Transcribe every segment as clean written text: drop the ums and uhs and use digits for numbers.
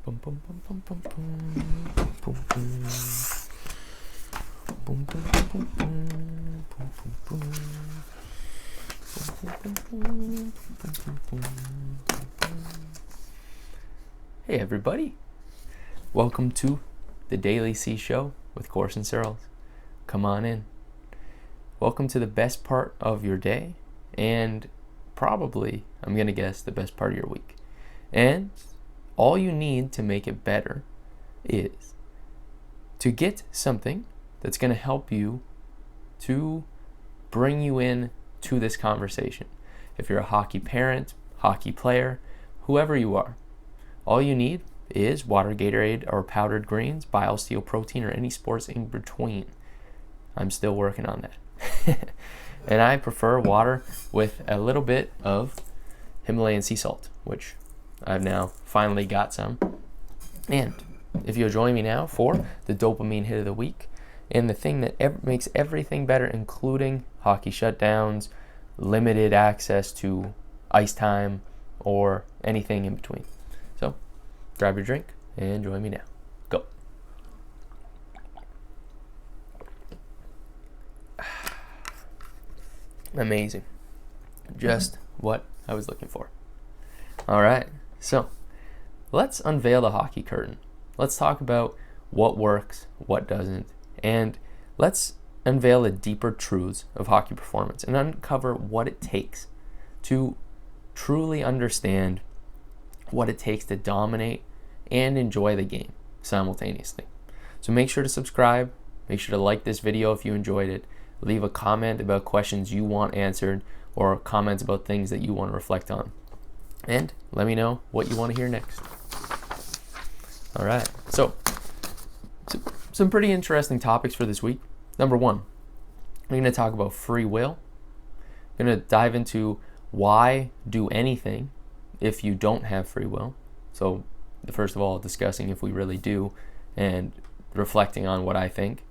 Boom, boom, boom, boom, boom, boom, boom, boom. Boom, boom, boom, boom, boom, boom, boom. Hey everybody, welcome to the Daily C Show with Course and Searles. Come on in. Welcome to the best part of your day and probably, I'm gonna guess, the best part of your week. And all you need to make it better is to get something that's gonna help you to bring you in to this conversation. If you're a hockey parent, hockey player, whoever you are, all you need is water, Gatorade, or powdered greens, BioSteel protein, or any sports in between. I'm still working on that. And I prefer water with a little bit of Himalayan sea salt, which I've now finally got some. And if you'll join me now for the dopamine hit of the week, and the thing that makes everything better, including hockey shutdowns, limited access to ice time, or anything in between. So grab your drink and join me now. Go. Amazing. Just what I was looking for. All right, so let's unveil the hockey curtain. Let's talk about what works, what doesn't, and let's unveil the deeper truths of hockey performance and uncover what it takes to truly understand what it takes to dominate and enjoy the game simultaneously. So make sure to subscribe, make sure to like this video if you enjoyed it, leave a comment about questions you want answered or comments about things that you want to reflect on. And let me know what you want to hear next. All right, so some pretty interesting topics for this week. Number one, we're going to talk about free will. I'm going to dive into why do anything if you don't have free will. So first of all, discussing if we really do and reflecting on what I think.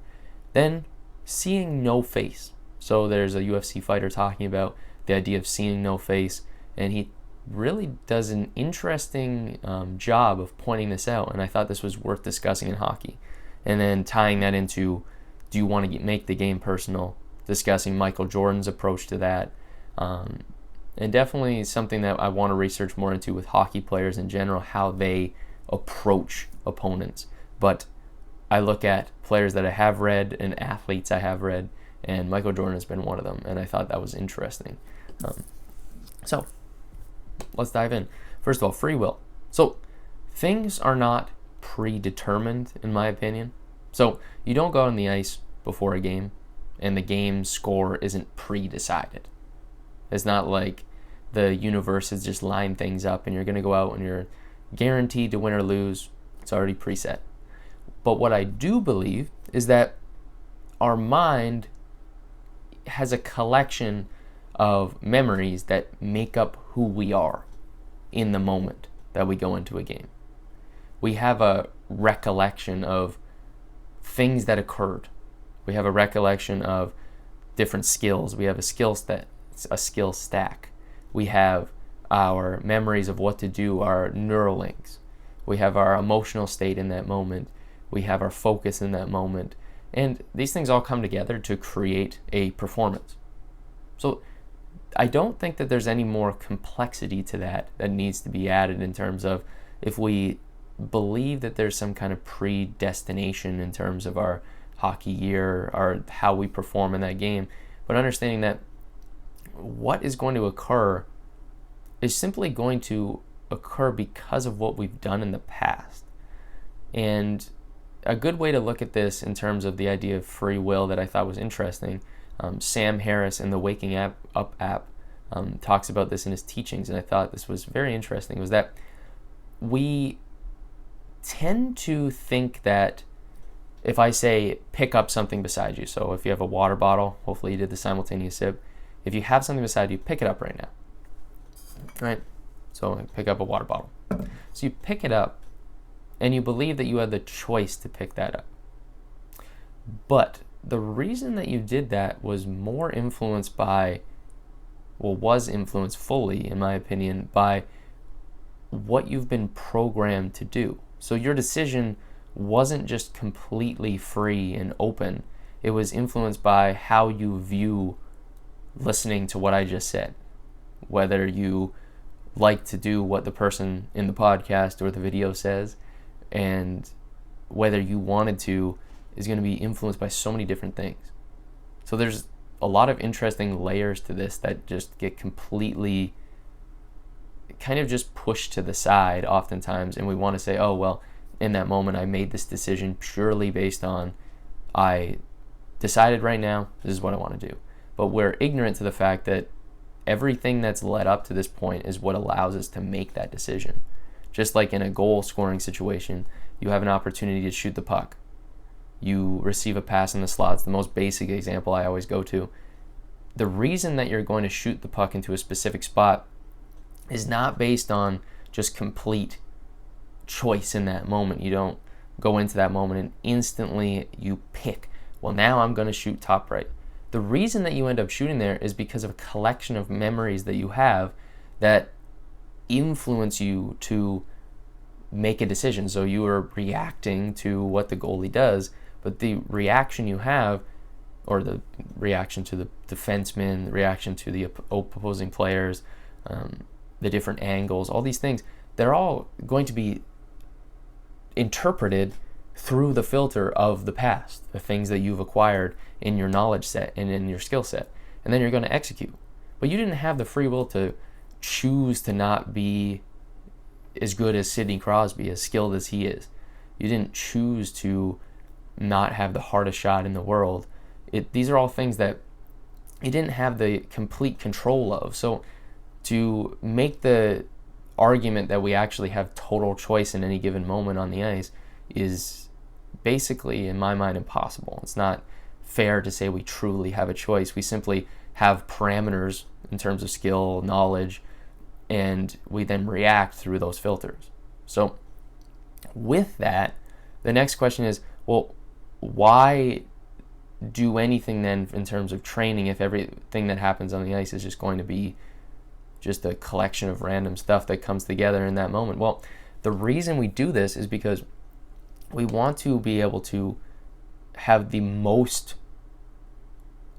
Then seeing no face. So there's a UFC fighter talking about the idea of seeing no face, and he really does an interesting job of pointing this out, and I thought this was worth discussing in hockey. And then tying that into, do you want to make the game personal? Discussing Michael Jordan's approach to that. And definitely something that I want to research more into with hockey players in general, how they approach opponents. But I look at players that I have read and athletes I have read, and Michael Jordan has been one of them, and I thought that was interesting. So let's dive in. First of all, free will. So things are not predetermined, in my opinion. So you don't go on the ice before a game and the game score isn't pre-decided. It's not like the universe has just lined things up and you're going to go out and you're guaranteed to win or lose. It's already preset. But what I do believe is that our mind has a collection of memories that make up who we are in the moment that we go into a game. We have a recollection of things that occurred. We have a recollection of different skills. We have a skill stack. We have our memories of what to do, our neural links. We have our emotional state in that moment. We have our focus in that moment. And these things all come together to create a performance. So I don't think that there's any more complexity to that needs to be added in terms of if we believe that there's some kind of predestination in terms of our hockey year or how we perform in that game, but understanding that what is going to occur is simply going to occur because of what we've done in the past. And a good way to look at this in terms of the idea of free will that I thought was interesting, Sam Harris in the Waking Up app talks about this in his teachings, and I thought this was very interesting, was that we tend to think that if I say pick up something beside you, so if you have a water bottle, hopefully you did the simultaneous sip, if you have something beside you, pick it up right now. Right? So pick up a water bottle. So you pick it up and you believe that you had the choice to pick that up. But the reason that you did that was more influenced by, well, was influenced fully, in my opinion, by what you've been programmed to do. So your decision wasn't just completely free and open. It was influenced by how you view listening to what I just said. Whether you like to do what the person in the podcast or the video says, and whether you wanted to, is going to be influenced by so many different things. So there's a lot of interesting layers to this that just get completely kind of just pushed to the side oftentimes, and we want to say, oh, well, in that moment I made this decision purely based on, I decided right now this is what I want to do. But we're ignorant to the fact that everything that's led up to this point is what allows us to make that decision. Just like in a goal scoring situation, you have an opportunity to shoot the puck. You receive a pass in the slot. It's the most basic example I always go to. The reason that you're going to shoot the puck into a specific spot is not based on just complete choice in that moment. You don't go into that moment and instantly you pick, well, now I'm going to shoot top right. The reason that you end up shooting there is because of a collection of memories that you have that influence you to make a decision. So you are reacting to what the goalie does, but the reaction you have, or the reaction to the defenseman, the reaction to the opposing players, the different angles, all these things, they're all going to be interpreted through the filter of the past, the things that you've acquired in your knowledge set and in your skill set, and then you're going to execute. But you didn't have the free will to choose to not be as good as Sidney Crosby, as skilled as he is. You didn't choose to not have the hardest shot in the world. These are all things that you didn't have the complete control of. So to make the argument that we actually have total choice in any given moment on the ice is basically, in my mind, impossible. It's not fair to say we truly have a choice. We simply have parameters in terms of skill, knowledge, and we then react through those filters. So with that, the next question is, well, why do anything then in terms of training if everything that happens on the ice is just going to be just a collection of random stuff that comes together in that moment? Well, the reason we do this is because we want to be able to have the most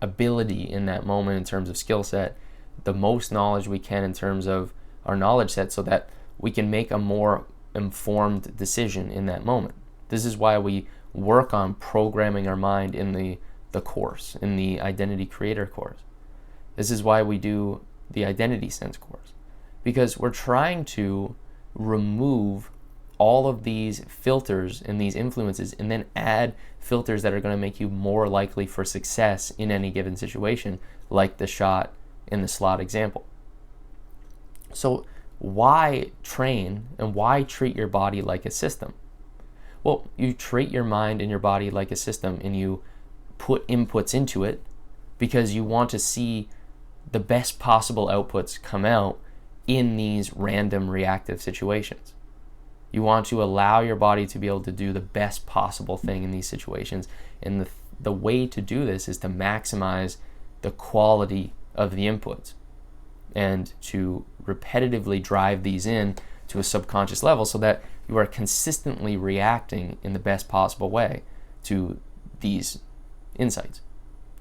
ability in that moment in terms of skill set, the most knowledge we can in terms of our knowledge set, so that we can make a more informed decision in that moment. This is why we work on programming our mind in the course, in the identity creator course. This is why we do the identity sense course, because we're trying to remove all of these filters and these influences and then add filters that are going to make you more likely for success in any given situation, like the shot in the slot example. So why train and why treat your body like a system? Well, you treat your mind and your body like a system, and you put inputs into it because you want to see the best possible outputs come out in these random reactive situations. You want to allow your body to be able to do the best possible thing in these situations, and the way to do this is to maximize the quality of the inputs and to repetitively drive these in to a subconscious level so that you are consistently reacting in the best possible way to these insights.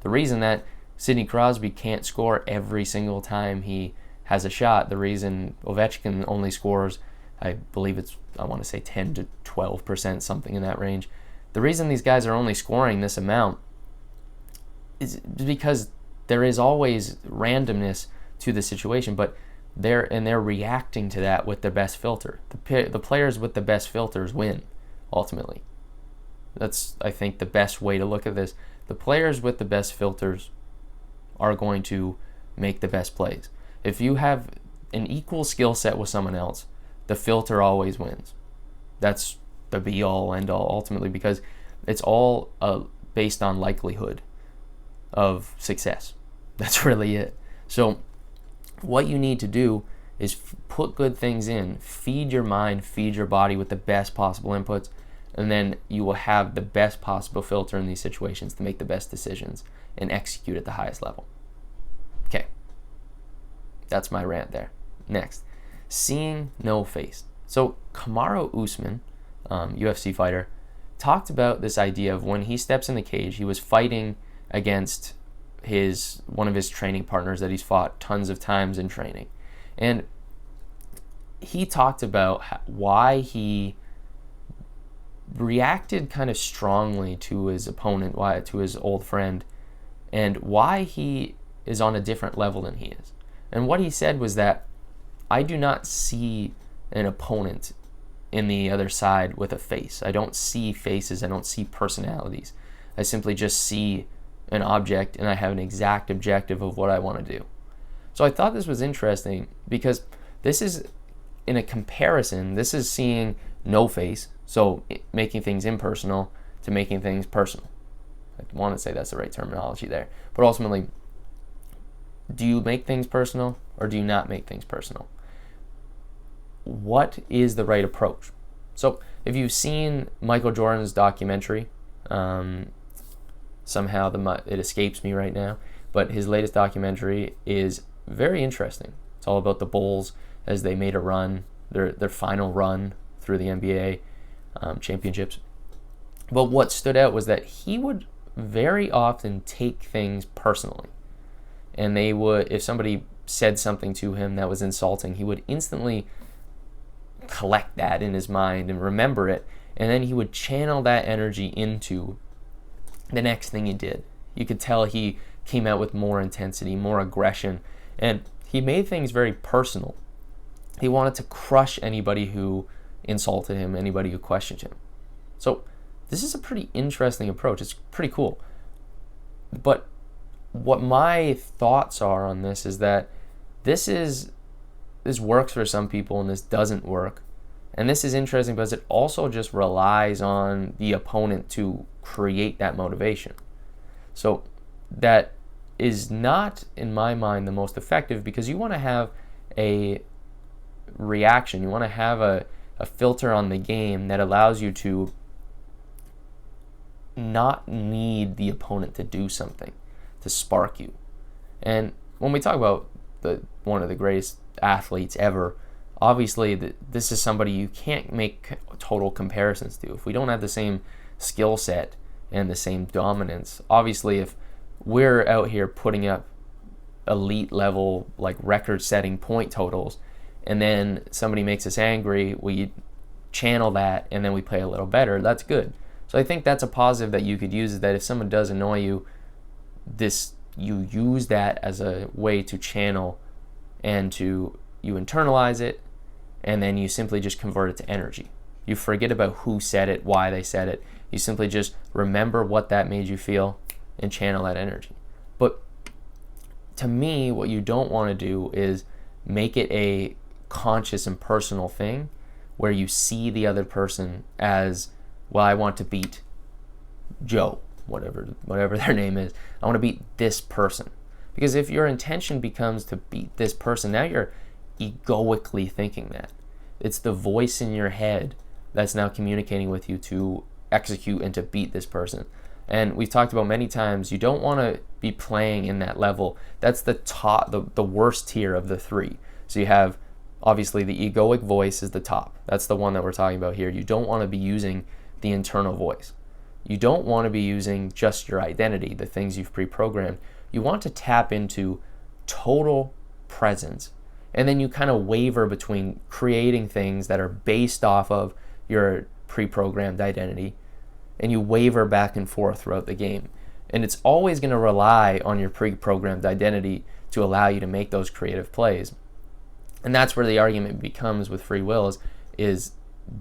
The reason that Sidney Crosby can't score every single time he has a shot, the reason Ovechkin only scores, I believe I want to say 10 to 12%, something in that range. The reason these guys are only scoring this amount is because there is always randomness to the situation, but they're reacting to that with their best filter. The players with the best filters win, ultimately. That's, I think, the best way to look at this. The players with the best filters are going to make the best plays. If you have an equal skill set with someone else, the filter always wins. That's the be-all, end-all, ultimately, because it's all based on likelihood of success. That's really it. So what you need to do is put good things in, feed your mind, feed your body with the best possible inputs, and then you will have the best possible filter in these situations to make the best decisions and execute at the highest level. Okay, that's my rant there. Next, seeing no face. So Kamaru Usman UFC fighter, talked about this idea of when he steps in the cage, he was fighting against one of his training partners that he's fought tons of times in training. And he talked about why he reacted kind of strongly to his opponent, to his old friend, and why he is on a different level than he is. And what he said was that I do not see an opponent in the other side with a face. I don't see faces. I don't see personalities. I simply just see an object, and I have an exact objective of what I want to do. So I thought this was interesting because this is, in a comparison, this is seeing no face, so making things impersonal, to making things personal. I want to say that's the right terminology there. But ultimately, do you make things personal or do you not make things personal? What is the right approach? So if you've seen Michael Jordan's documentary, somehow it escapes me right now, but his latest documentary is very interesting. It's all about the Bulls as they made a run, their final run through the NBA championships. But what stood out was that he would very often take things personally. And they would, if somebody said something to him that was insulting, he would instantly collect that in his mind and remember it, and then he would channel that energy into the next thing he did. You could tell he came out with more intensity, more aggression, and he made things very personal. He wanted to crush anybody who insulted him, anybody who questioned him. So this is a pretty interesting approach. It's pretty cool. But what my thoughts are on this is that this works for some people and this doesn't work. And this is interesting because it also just relies on the opponent to create that motivation. So that is not, in my mind, the most effective, because you want to have a reaction. You want to have a filter on the game that allows you to not need the opponent to do something to spark you. And when we talk about one of the greatest athletes ever, obviously this is somebody you can't make total comparisons to. If we don't have the same skill set and the same dominance, obviously if we're out here putting up elite level, like record-setting point totals, and then somebody makes us angry, we channel that and then we play a little better, that's good. So I think that's a positive that you could use, is that if someone does annoy you, you use that as a way to channel and you internalize it, and then you simply just convert it to energy. You forget about who said it, why they said it. You simply just remember what that made you feel and channel that energy. But to me, what you don't want to do is make it a conscious and personal thing where you see the other person as, well, I want to beat Joe, whatever their name is. I want to beat this person. Because if your intention becomes to beat this person, now you're egoically thinking that. It's the voice in your head that's now communicating with you to execute and to beat this person. And we've talked about many times, you don't want to be playing in that level. That's the top, the worst tier of the three. So you have, obviously, the egoic voice is the top. That's the one that we're talking about here. You don't want to be using the internal voice. You don't want to be using just your identity, the things you've pre-programmed. You want to tap into total presence. And then you kind of waver between creating things that are based off of your pre-programmed identity, and you waver back and forth throughout the game. And it's always going to rely on your pre-programmed identity to allow you to make those creative plays. And that's where the argument becomes with free will is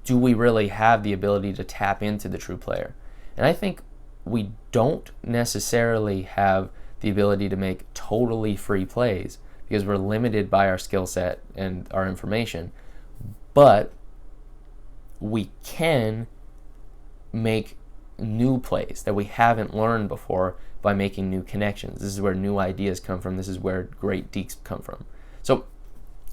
do we really have the ability to tap into the true player? And I think we don't necessarily have the ability to make totally free plays because we're limited by our skill set and our information. But we can make new plays that we haven't learned before by making new connections. This is where new ideas come from. This is where great deeks come from. So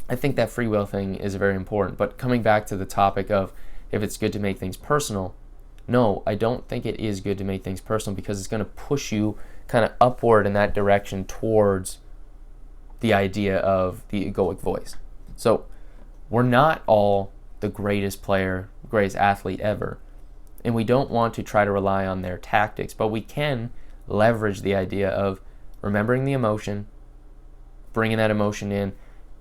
I think that free will thing is very important. But coming back to the topic of if it's good to make things personal, no, I don't think it is good to make things personal, because it's going to push you kind of upward in that direction towards the idea of the egoic voice. So we're not all the greatest player, greatest athlete ever. And we don't want to try to rely on their tactics, but we can leverage the idea of remembering the emotion, bringing that emotion in,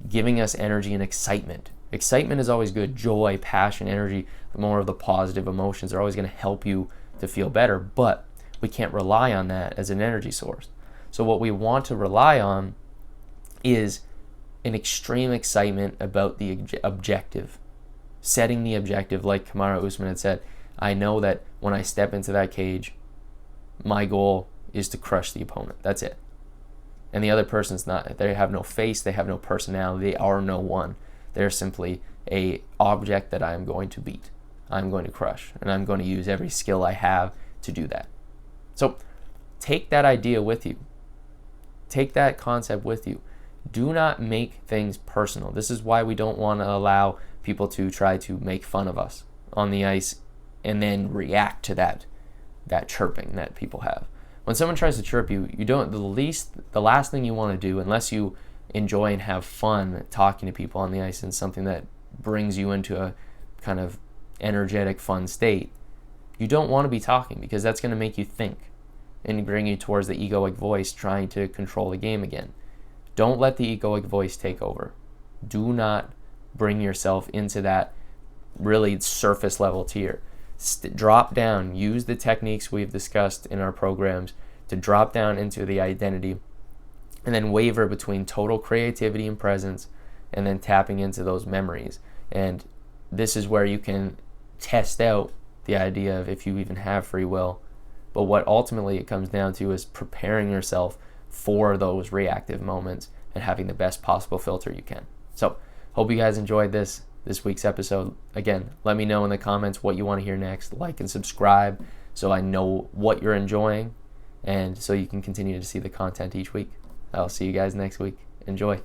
giving us energy and excitement. Excitement is always good. Joy, passion, energy, more of the positive emotions are always going to help you to feel better, but we can't rely on that as an energy source. So what we want to rely on is an extreme excitement about the objective. Setting the objective, like Kamaru Usman had said, I know that when I step into that cage, my goal is to crush the opponent. That's it. And the other person's not. They have no face. They have no personality. They are no one. They're simply a object that I am going to beat. I'm going to crush. And I'm going to use every skill I have to do that. So take that idea with you. Take that concept with you. Do not make things personal. This is why we don't want to allow people to try to make fun of us on the ice and then react to that chirping that people have. When someone tries to chirp you, the last thing you want to do, unless you enjoy and have fun talking to people on the ice and something that brings you into a kind of energetic, fun state, you don't want to be talking, because that's going to make you think and bring you towards the egoic voice trying to control the game again. Don't let the egoic voice take over. Do not bring yourself into that really surface level tier. Drop down. Use the techniques we've discussed in our programs to drop down into the identity, and then waver between total creativity and presence, and then tapping into those memories. And this is where you can test out the idea of if you even have free will. But what ultimately it comes down to is preparing yourself for those reactive moments and having the best possible filter you can. So hope you guys enjoyed this week's episode. Again, let me know in the comments what you want to hear next. Like and subscribe so I know what you're enjoying, and so you can continue to see the content each week. I'll see you guys next week. Enjoy.